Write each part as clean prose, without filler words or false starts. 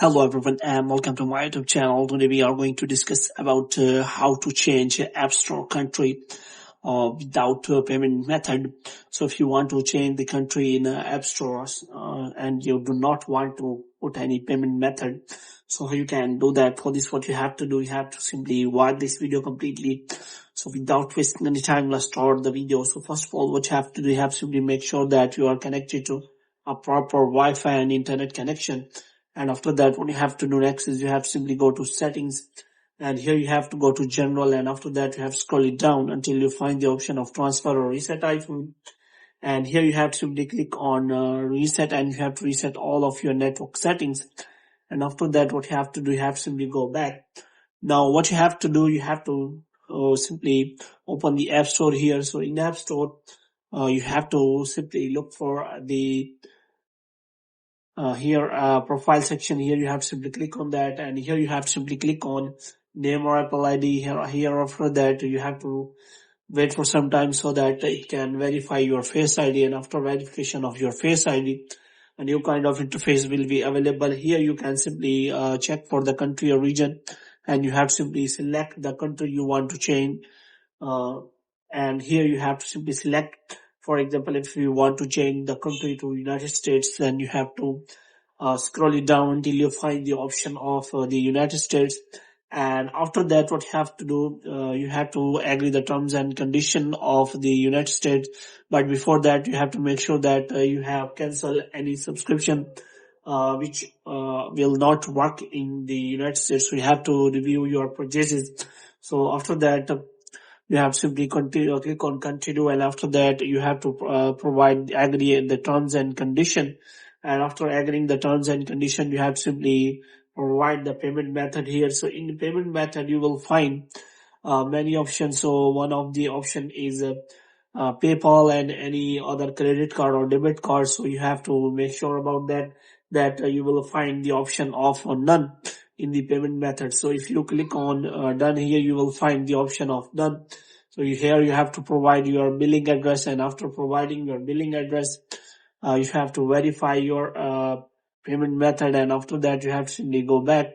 Hello everyone and welcome to my YouTube channel. Today we are going to discuss about how to change App Store country without payment method. So if you want to change the country in App Stores and you do not want to put any payment method, so you can do that. For this, what you have to do, you have to simply watch this video completely. So without wasting any time, let's start the video. So first of all, what you have to do, you have to simply make sure that you are connected to a proper Wi-Fi and internet connection. And after that, what you have to do next is you have to simply go to settings, and here you have to go to general, and after that you have to scroll it down until you find the option of transfer or reset iPhone. And here you have to simply click on reset, and you have to reset all of your network settings. And after that, what you have to do, you have to simply go back. Now what you have to do, you have to simply open the App Store here. So in the App Store, you have to simply look for the here profile section. Here you have to simply click on that, and here you have to simply click on name or Apple ID. Here after that you have to wait for some time so that it can verify your Face ID, and after verification of your Face ID, a new kind of interface will be available. Here you can simply check for the country or region, and you have to simply select the country you want to change. And here you have to simply select, for example, if you want to change the country to United States, then you have to scroll it down until you find the option of the United States. And after that, what you have to do, you have to agree the terms and condition of the United States. But before that, you have to make sure that you have cancelled any subscription which will not work in the United States. So you have to review your purchases. So after that, you have to simply click on continue, and after that you have to agree the terms and condition. And after agreeing the terms and condition, you have to simply provide the payment method here. So in the payment method, you will find many options. So one of the option is PayPal and any other credit card or debit card. So you have to make sure about that you will find the option of none in the payment method. So if you click on done here, you will find the option of done. So here you have to provide your billing address, and after providing your billing address, you have to verify your payment method, and after that you have to simply go back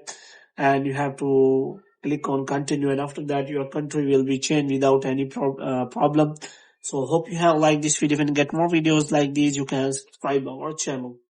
and you have to click on continue, and after that your country will be changed without any problem. So hope you have liked this video. If you get more videos like these, you can subscribe our channel.